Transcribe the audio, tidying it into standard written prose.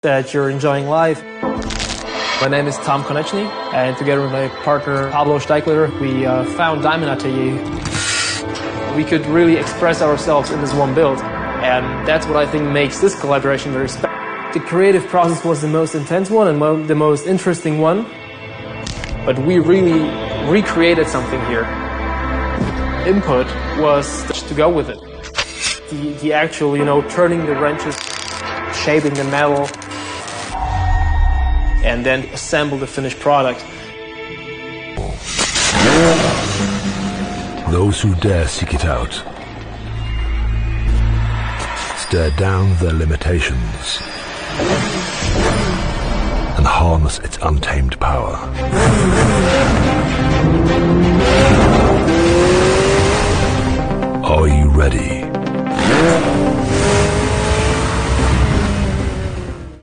that you're enjoying life. My name is Tom Konechny, and together with my partner Pablo Steichler, we found Diamond Atelier. We could really express ourselves in this one build, and that's what I think makes this collaboration very special. The creative process was the most intense one and the most interesting one, but we really recreated something here. Input was to go with it. The actual, turning the wrenches, shaping the metal, and then assemble the finished product. Those who dare seek it out stare down their limitations and harness its untamed power. Are you ready?